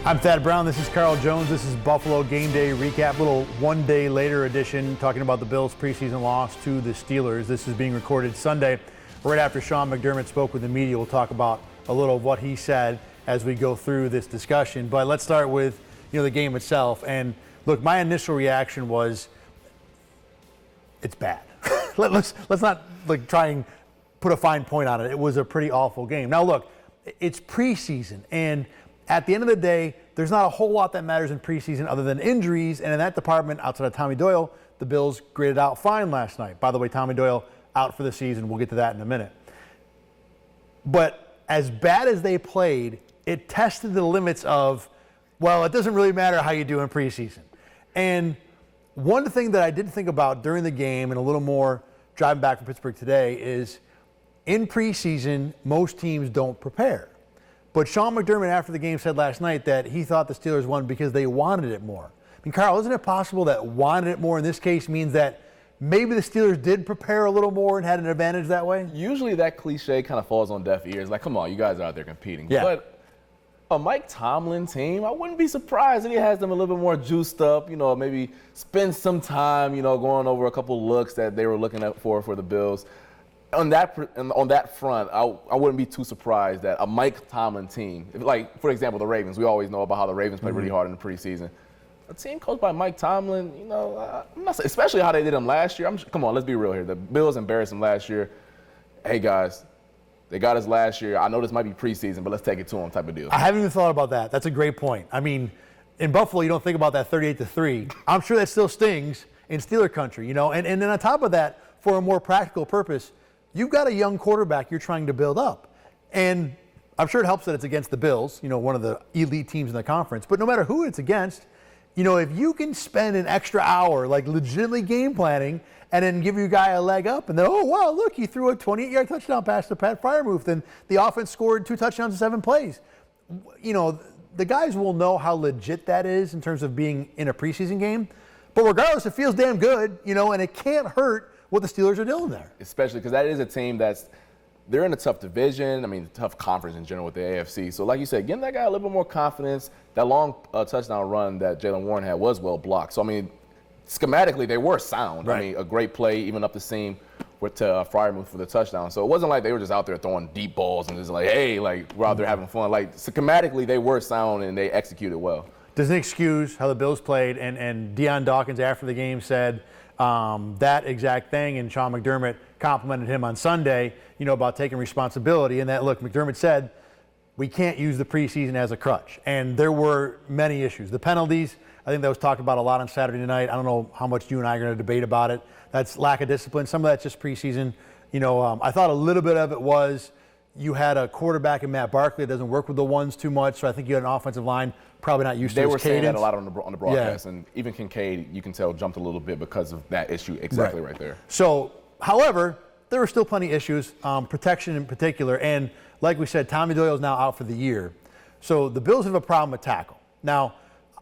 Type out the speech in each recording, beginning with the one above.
I'm Thad Brown. This is Carl Jones. This is Buffalo Game Day Recap, little one day later edition, talking about the Bills' preseason loss to the Steelers. This is being recorded Sunday, right after Sean McDermott spoke with the media. We'll talk about a little of what he said as we go through this discussion. But let's start with the game itself. And look, my initial reaction was, it's bad. let's not try and put a fine point on it. It was a pretty awful game. Now look, it's preseason, and at the end of the day, there's not a whole lot that matters in preseason other than injuries, and in that department, outside of Tommy Doyle, the Bills graded out fine last night. By the way, Tommy Doyle out for the season. We'll get to that in a minute. But as bad as they played, it tested the limits of, well, it doesn't really matter how you do in preseason. And one thing that I did think about during the game and a little more driving back from Pittsburgh today is in preseason, most teams don't prepare. But Sean McDermott after the game said last night that he thought the Steelers won because they wanted it more. I mean, Carl, isn't it possible that wanted it more in this case means that maybe the Steelers did prepare a little more and had an advantage that way? Usually that cliche kind of falls on deaf ears. Like, come on, you guys are out there competing. Yeah. But a Mike Tomlin team, I wouldn't be surprised if he has them a little bit more juiced up, maybe spend some time, going over a couple looks that they were looking at for the Bills. On that front, I wouldn't be too surprised that a Mike Tomlin team, for example, the Ravens, we always know about how the Ravens play really hard in the preseason. A team coached by Mike Tomlin, I'm not, especially how they did them last year. Come on, let's be real here. The Bills embarrassed them last year. Hey, guys, they got us last year. I know this might be preseason, but let's take it to them type of deal. I haven't even thought about that. That's a great point. I mean, in Buffalo, you don't think about that 38-3. I'm sure that still stings in Steeler country, And then on top of that, for a more practical purpose, you've got a young quarterback you're trying to build up. And I'm sure it helps that it's against the Bills, one of the elite teams in the conference. But no matter who it's against, if you can spend an extra hour, legitimately game planning, and then give your guy a leg up, and then, oh, wow, look, he threw a 28-yard touchdown pass to Pat Freiermuth, and the offense scored 2 touchdowns in 7 plays. The guys will know how legit that is in terms of being in a preseason game. But regardless, it feels damn good, and it can't hurt what the Steelers are doing there. Especially because that is a team they're in a tough division. I mean, tough conference in general with the AFC. So like you said, getting that guy a little bit more confidence. That long touchdown run that Jaylen Warren had was well blocked. So, I mean, schematically, they were sound. Right. I mean, a great play, even up the seam with Freiermuth for the touchdown. So it wasn't like they were just out there throwing deep balls and just hey, we're out there having fun. Schematically, they were sound and they executed well. Doesn't excuse how the Bills played, and Deion Dawkins after the game said that exact thing, and Sean McDermott complimented him on Sunday, about taking responsibility, and that, look, McDermott said, we can't use the preseason as a crutch, and there were many issues. The penalties, I think that was talked about a lot on Saturday night. I don't know how much you and I are going to debate about it. That's lack of discipline. Some of that's just preseason. I thought a little bit of it was you had a quarterback in Matt Barkley that doesn't work with the ones too much, so I think you had an offensive line probably not used to his cadence. They were saying that a lot on the broadcast, and even Kincaid, you can tell, jumped a little bit because of that issue exactly right there. So, however, there were still plenty of issues, protection in particular, and like we said, Tommy Doyle is now out for the year. So the Bills have a problem with tackle. Now,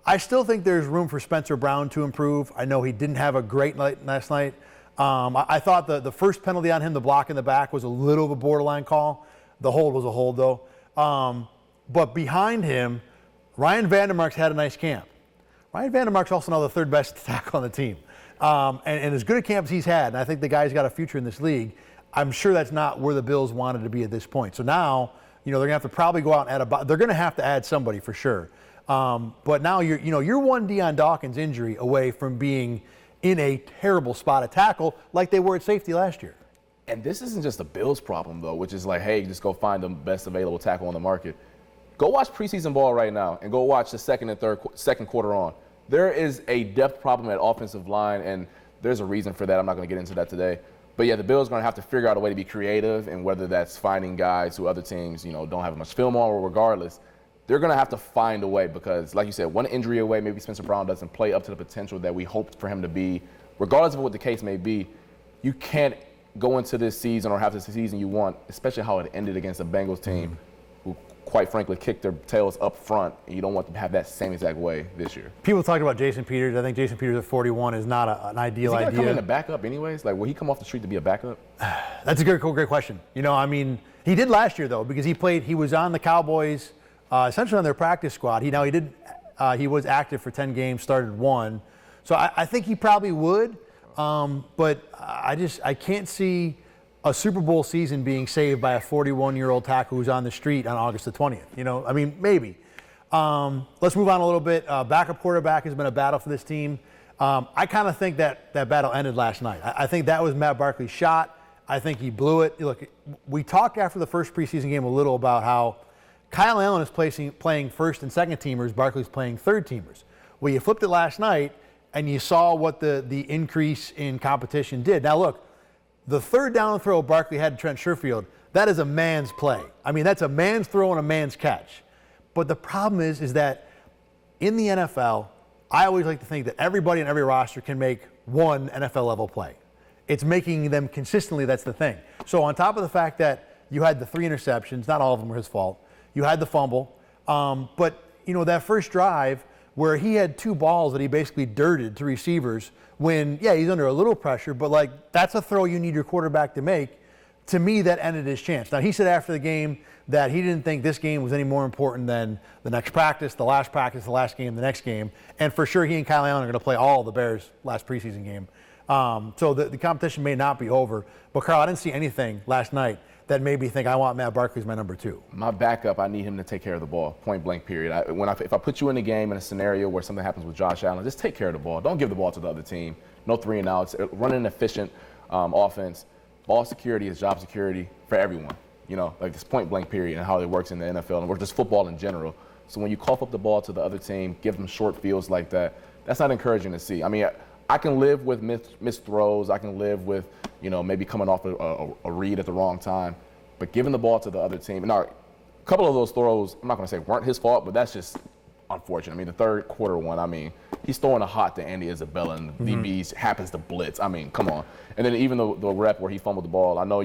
I still think there's room for Spencer Brown to improve. I know he didn't have a great night last night. I thought the first penalty on him, the block in the back, was a little of a borderline call. The hold was a hold, though. But behind him, Ryan Vandermark's had a nice camp. Ryan Vandermark's also now the third best tackle on the team. And as good a camp as he's had, and I think the guy's got a future in this league, I'm sure that's not where the Bills wanted to be at this point. So now, they're going to have to probably go out and they're going to have to add somebody for sure. But now you're one Deion Dawkins injury away from being in a terrible spot at tackle like they were at safety last year. And this isn't just a Bills problem, though, which is hey, just go find the best available tackle on the market. Go watch preseason ball right now and go watch the second quarter on. There is a depth problem at offensive line, and there's a reason for that. I'm not going to get into that today. But, yeah, the Bills are going to have to figure out a way to be creative, and whether that's finding guys who other teams, don't have much film on, or regardless, they're going to have to find a way because, like you said, one injury away, maybe Spencer Brown doesn't play up to the potential that we hoped for him to be. Regardless of what the case may be, you can't go into this season or have this season you want, especially how it ended against the Bengals team, who quite frankly kicked their tails up front, and you don't want to have that same exact way this year. People talked about Jason Peters. I think Jason Peters at 41 is not an ideal idea. Is he going to come in a backup anyways? Will he come off the street to be a backup? That's a great question. He did last year, though, because he was on the Cowboys essentially on their practice squad. He was active for 10 games, started 1. So I think he probably would, but I can't see a Super Bowl season being saved by a 41-year-old tackle who's on the street on August the 20th. You know, I mean, maybe. Let's move on a little bit. Backup quarterback has been a battle for this team. I kind of think that battle ended last night. I think that was Matt Barkley's shot. I think he blew it. Look, we talked after the first preseason game a little about how Kyle Allen is playing first and second teamers. Barkley's playing third teamers. Well, you flipped it last night, and you saw what the increase in competition did. Now, look, the third down throw Barkley had to Trent Sherfield, that is a man's play. I mean, that's a man's throw and a man's catch. But the problem is that in the NFL, I always like to think that everybody in every roster can make one NFL-level play. It's making them consistently, that's the thing. So on top of the fact that you had the 3 interceptions, not all of them were his fault, you had the fumble, but, you know, that first drive where he had 2 balls that he basically dirted to receivers when, yeah, he's under a little pressure, but, like, that's a throw you need your quarterback to make. To me, that ended his chance. Now, he said after the game that he didn't think this game was any more important than the next practice, the last game, the next game. And for sure, he and Kyle Allen are going to play all of the Bears' last preseason game. So the competition may not be over. But, Carl, I didn't see anything last night that made me think I want Matt Barkley as my number 2. My backup, I need him to take care of the ball, point blank period. If I put you in a game in a scenario where something happens with Josh Allen, just take care of the ball. Don't give the ball to the other team. No 3 and outs. Run an efficient offense. Ball security is job security for everyone. You know, like this point blank period and how it works in the NFL and just football in general. So when you cough up the ball to the other team, give them short fields like that, that's not encouraging to see. I mean, I can live with missed throws. I can live with, you know, maybe coming off a read at the wrong time. But giving the ball to the other team, now, a couple of those throws, I'm not going to say weren't his fault, but that's just unfortunate. I mean, the third quarter one, I mean, he's throwing a hot to Andy Isabella, and the DBs happens to blitz. I mean, come on. And then even the rep where he fumbled the ball, I know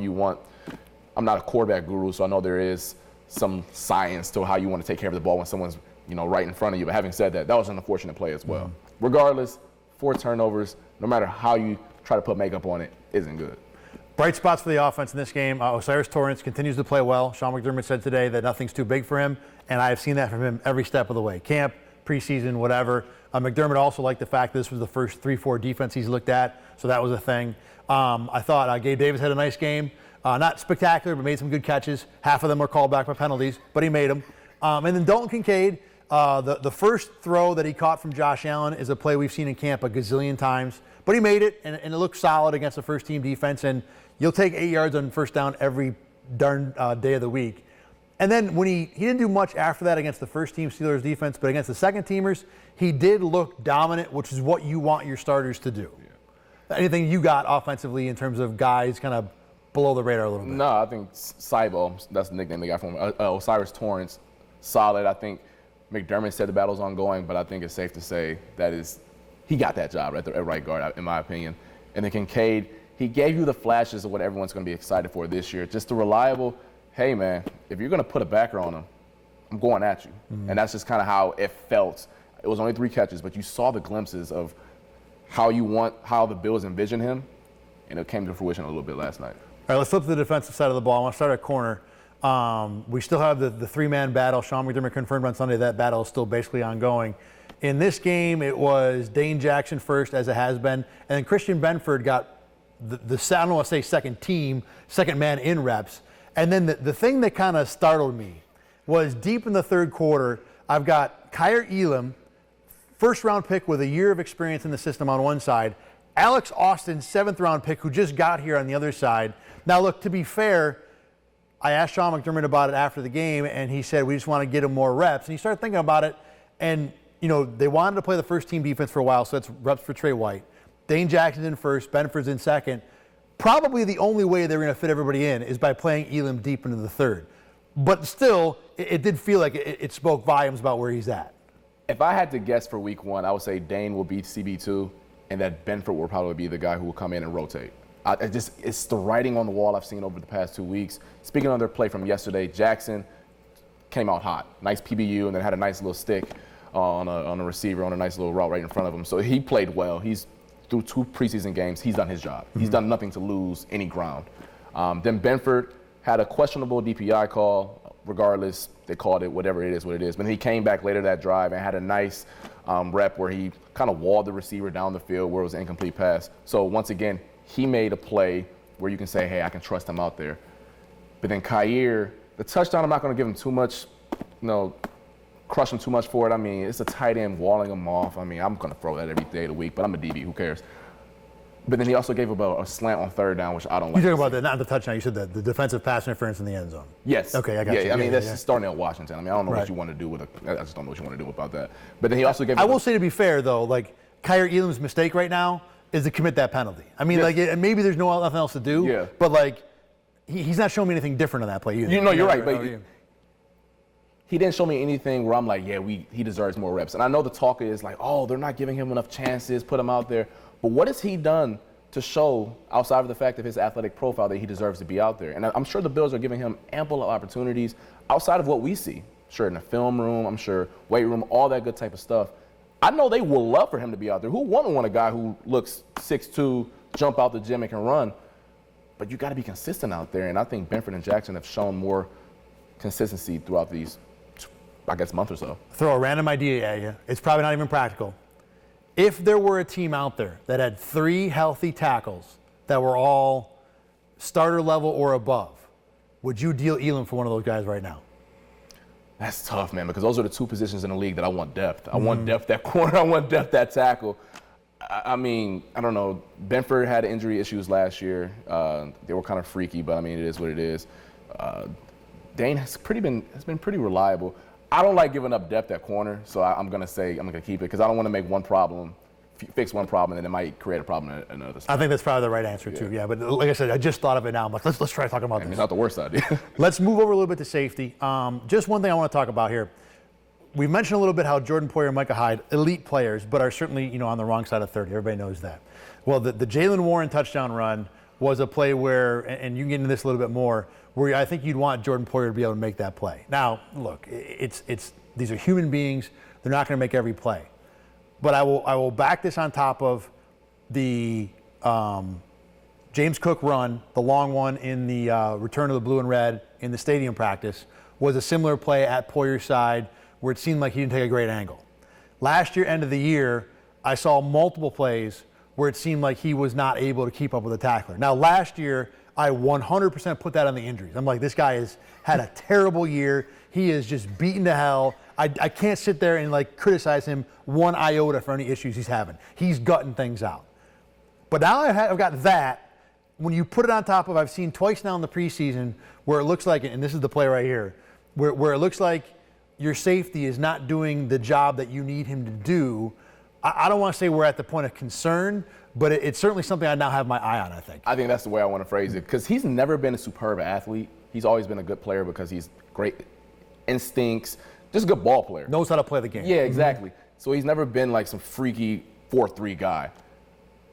I'm not a quarterback guru, so I know there is some science to how you want to take care of the ball when someone's, you know, right in front of you. But having said that, that was an unfortunate play as well. Regardless, 4 turnovers, no matter how you try to put makeup on it, isn't good. Bright spots for the offense in this game. Osiris Torrance continues to play well. Sean McDermott said today that nothing's too big for him, and I have seen that from him every step of the way. Camp, preseason, whatever. McDermott also liked the fact that this was the first 3-4 defense he's looked at, so that was a thing. I thought Gabe Davis had a nice game. Not spectacular, but made some good catches. Half of them were called back by penalties, but he made them. And then Dalton Kincaid, the first throw that he caught from Josh Allen is a play we've seen in camp a gazillion times. But he made it, and it looked solid against the first-team defense. And you'll take 8 yards on first down every darn day of the week. And then when he didn't do much after that against the first-team Steelers defense, but against the second-teamers, he did look dominant, which is what you want your starters to do. Yeah. Anything you got offensively in terms of guys kind of below the radar a little bit? No, I think Cybo, that's the nickname they got from him. Osiris Torrance, solid. I think McDermott said the battle's ongoing, but I think it's safe to say he got that job at right guard, in my opinion. And then Kincaid, he gave you the flashes of what everyone's going to be excited for this year. Just the reliable, hey, man, if you're going to put a backer on him, I'm going at you. And that's just kind of how it felt. It was only 3 catches, but you saw the glimpses of how the Bills envision him, and it came to fruition a little bit last night. All right, let's flip to the defensive side of the ball. I want to start at corner. We still have the 3-man battle. Sean McDermott confirmed on Sunday that battle is still basically ongoing. In this game, it was Dane Jackson first, as it has been, and then Christian Benford got I don't want to say second man in reps. And then the thing that kind of startled me was deep in the third quarter, I've got Kyer Elam, first-round pick with a year of experience in the system on one side, Alex Austin, 7th-round pick, who just got here on the other side. Now, look, to be fair, I asked Sean McDermott about it after the game, and he said, we just want to get him more reps. And he started thinking about it, and, you know, they wanted to play the first-team defense for a while, so that's reps for Trey White. Dane Jackson's in first, Benford's in second. Probably the only way they're going to fit everybody in is by playing Elam deep into the third. But still, it did feel like it spoke volumes about where he's at. If I had to guess for week 1, I would say Dane will be CB2, and that Benford will probably be the guy who will come in and rotate. It's the writing on the wall I've seen over the past 2 weeks. Speaking of their play from yesterday, Jackson came out hot. Nice PBU, and then had a nice little stick on a receiver on a nice little route right in front of him. So he played well. Through 2 preseason games, he's done his job. He's done nothing to lose any ground. Then Benford had a questionable DPI call, regardless, they called it whatever it is, what it is. But he came back later that drive and had a nice rep where he kind of walled the receiver down the field where it was an incomplete pass. So once again, he made a play where you can say, hey, I can trust him out there. But then Kyer, the touchdown, I'm not going to give him too much, crush him too much for it. I mean, it's a tight end walling him off. I mean, I'm going to throw that every day of the week, but I'm a DB. Who cares? But then he also gave about a slant on third down, which I don't like. You're talking about not the touchdown. You said the defensive pass interference in the end zone. Yes. Okay, I got you. Yeah, I mean, that's starting at Washington. I mean, I don't know what you want to do with it. I just don't know what you want to do about that. But then he also gave. I will say, to be fair, though, like Kyer Elam's mistake right now is to commit that penalty. I mean, maybe there's nothing else to do. But like, he's not showing me anything different on that play either. You're right. But he didn't show me anything where I'm like, he deserves more reps. And I know the talk is like, oh, they're not giving him enough chances, put him out there. But what has he done to show, outside of the fact of his athletic profile, that he deserves to be out there? And I'm sure the Bills are giving him ample opportunities outside of what we see. Sure, in the film room, I'm sure, weight room, all that good type of stuff. I know they will love for him to be out there. Who wouldn't want a guy who looks 6'2", jump out the gym and can run? But you got to be consistent out there. And I think Benford and Jackson have shown more consistency throughout these, I guess, month or so. Throw a random idea at you. It's probably not even practical. If there were a team out there that had 3 healthy tackles that were all starter level or above, would you deal Elam for one of those guys right now? That's tough, man, because those are the 2 positions in the league that I want depth. I want depth at corner. I want depth at tackle. I mean, I don't know. Benford had injury issues last year. They were kind of freaky, but I mean, it is what it is. Dane has been pretty reliable. I don't like giving up depth at corner, so I'm going to say I'm going to keep it because I don't want to make one problem, fix one problem, and then it might create a problem in another spot. I think that's probably the right answer, too. Yeah, but like I said, I just thought of it now. I'm like, let's try talking about this. It's not the worst idea. Let's move over a little bit to safety. Just one thing I want to talk about here. We've mentioned a little bit how Jordan Poyer and Micah Hyde, elite players, but are certainly on the wrong side of 30. Everybody knows that. Well, the Jaylen Warren touchdown run was a play where, and you can get into this a little bit more, where I think you'd want Jordan Poyer to be able to make that play. Now, look, these are human beings. They're not going to make every play. But I will back this on top of the James Cook run, the long one in the return of the blue and red in the stadium practice, was a similar play at Poyer's side where it seemed like he didn't take a great angle. Last year, end of the year, I saw multiple plays where it seemed like he was not able to keep up with the tackler. Now, last year, I 100% put that on the injuries. I'm like, this guy has had a terrible year. He is just beaten to hell. I can't sit there and like criticize him one iota for any issues he's having. He's gutting things out. But now I've got that. When you put it on top of, I've seen twice now in the preseason where it looks like, and this is the play right here, where it looks like your safety is not doing the job that you need him to do. I don't want to say we're at the point of concern, but it's certainly something I now have my eye on, I think. I think that's the way I want to phrase it, because he's never been a superb athlete. He's always been a good player because he's great instincts, just a good ball player. Knows how to play the game. Yeah, exactly. So he's never been like some freaky 4-3 guy.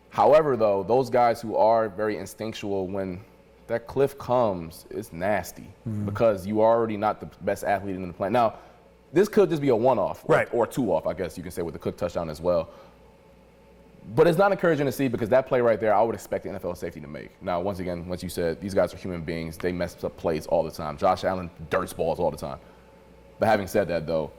However, though, those guys who are very instinctual, when that cliff comes, it's nasty because you are already not the best athlete in the planet. Now, this could just be a one-off, or two-off, I guess you can say, with the Cook touchdown as well. But it's not encouraging to see because that play right there, I would expect the NFL safety to make. Now, once again, once you said, these guys are human beings. They mess up plays all the time. Josh Allen dirts balls all the time. But having said that, though,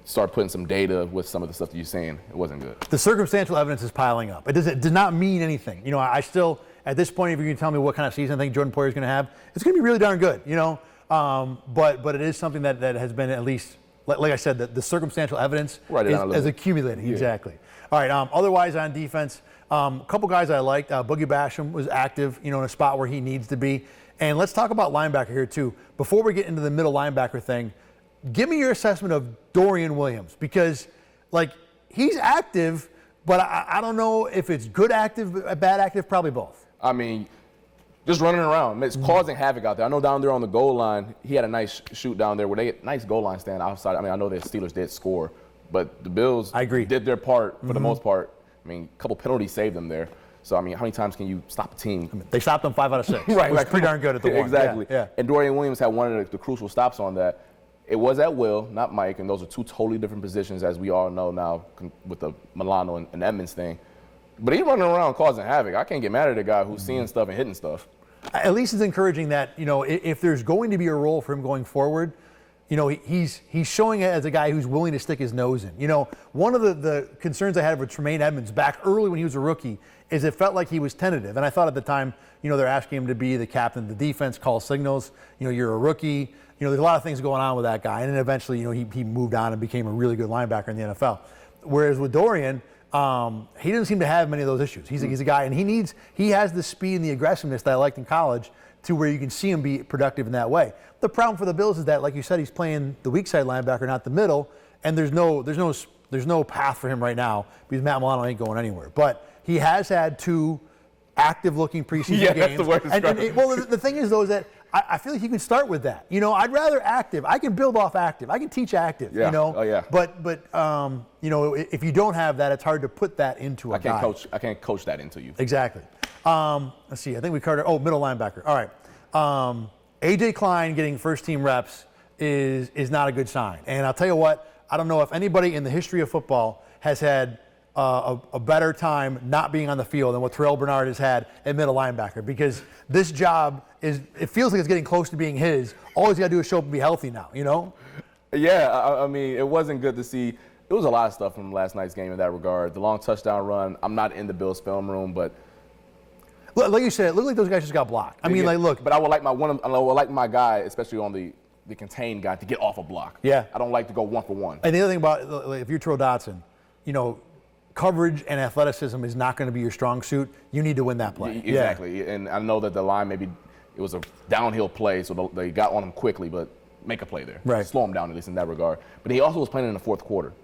start putting some data with some of the stuff that you're saying, it wasn't good. The circumstantial evidence is piling up. It does not mean anything. I still, at this point, if you're going to tell me what kind of season I think Jordan Poyer is going to have, it's going to be really darn good, But it is something that has been at least, like I said, the circumstantial evidence is accumulating. Yeah. Exactly. All right. Otherwise, on defense, a couple guys I liked. Boogie Basham was active, in a spot where he needs to be. And let's talk about linebacker here too. Before we get into the middle linebacker thing, give me your assessment of Dorian Williams, because he's active, but I don't know if it's good active, bad active, probably both. I mean, just running around. It's causing havoc out there. I know down there on the goal line, he had a nice shoot down there where they had nice goal line stand outside. I mean, I know the Steelers did score, but the Bills did their part for the most part. I mean, a couple penalties saved them there. So, I mean, how many times can you stop a team? They stopped them 5 out of 6. Right. It was pretty darn good at the one. Exactly. Yeah. And Dorian Williams had one of the crucial stops on that. It was at Will, not Mike, and those are 2 totally different positions, as we all know now with the Milano and Edmonds thing. But he's running around causing havoc. I can't get mad at a guy who's seeing stuff and hitting stuff. at least it's encouraging that, if there's going to be a role for him going forward, he's showing it as a guy who's willing to stick his nose in. One of the concerns I had with Tremaine Edmunds back early when he was a rookie is it felt like he was tentative. And I thought at the time, they're asking him to be the captain of the defense, call signals. You're a rookie. There's a lot of things going on with that guy. And then eventually, he moved on and became a really good linebacker in the NFL. Whereas with Dorian, he doesn't seem to have many of those issues. He's a guy, and he has the speed and the aggressiveness that I liked in college to where you can see him be productive in that way. The problem for the Bills is that, like you said, he's playing the weak side linebacker, not the middle, and there's no path for him right now because Matt Milano ain't going anywhere. But he has had 2 active-looking preseason games. That's the word to describe it. Well, the thing is, though, is that I feel like you can start with that. I'd rather active. I can build off active. I can teach active. Yeah. Oh, yeah. But if you don't have that, it's hard to put that into a guy. I can't coach that into you. Exactly. Let's see. I think we covered. Middle linebacker. All right. A.J. Klein getting first-team reps is not a good sign. And I'll tell you what. I don't know if anybody in the history of football has had a better time not being on the field than what Terrell Bernard has had at middle linebacker, because this job it feels like it's getting close to being his. All he's got to do is show up and be healthy now, Yeah, I mean, it wasn't good to see. There was a lot of stuff from last night's game in that regard. The long touchdown run, I'm not in the Bills film room, but like you said, it looked like those guys just got blocked. I mean, look. But I would like my guy, especially on the contained guy, to get off a block. Yeah. I don't like to go 1-for-1. And the other thing about, if you're Terrell Dotson, coverage and athleticism is not going to be your strong suit. You need to win that play. Exactly. Yeah. And I know that the line it was a downhill play, so they got on him quickly, but make a play there. Right. Slow him down, at least in that regard. But he also was playing in the fourth quarter.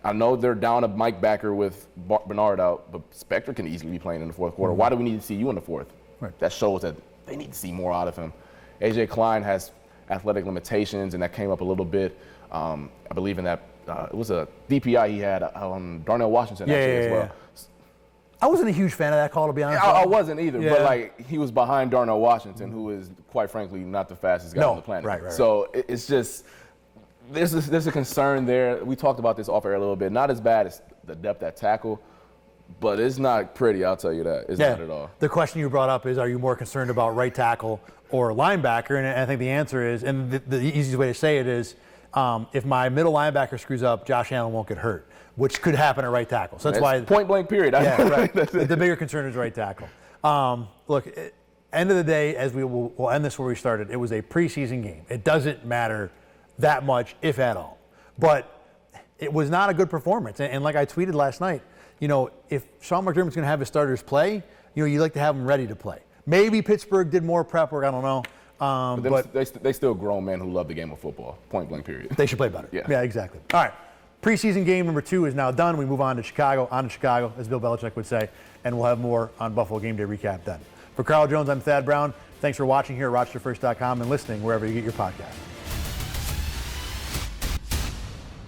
I know they're down a Mike Backer with Bernard out, but Spector can easily be playing in the fourth quarter. Why do we need to see you in the fourth? Right. That shows that they need to see more out of him. A.J. Klein has athletic limitations, and that came up a little bit. I believe in that it was a DPI he had on Darnell Washington as well. I wasn't a huge fan of that call, to be honest. I wasn't either, but he was behind Darnell Washington, who is quite frankly not the fastest guy on the planet. Right. So it's just there's a concern there. We talked about this off air a little bit. Not as bad as the depth at tackle, but it's not pretty. I'll tell you that. It's not at all. The question you brought up is, are you more concerned about right tackle or linebacker? And I think the answer is, and the easiest way to say it is, if my middle linebacker screws up, Josh Allen won't get hurt, which could happen at right tackle. So that's why point blank period. Yeah, right. The bigger concern is right tackle. Look, end of the day, as we'll end this where we started, it was a preseason game. It doesn't matter that much, if at all. But it was not a good performance. And like I tweeted last night, if Sean McDermott's going to have his starters play, you like to have them ready to play. Maybe Pittsburgh did more prep work. I don't know. But they still grown men who love the game of football. Point blank period. They should play better. Yeah, exactly. All right. Preseason game number 2 is now done. We move on to Chicago, as Bill Belichick would say, and we'll have more on Buffalo Game Day Recap then. For Carl Jones, I'm Thad Brown. Thanks for watching here at RochesterFirst.com and listening wherever you get your podcast.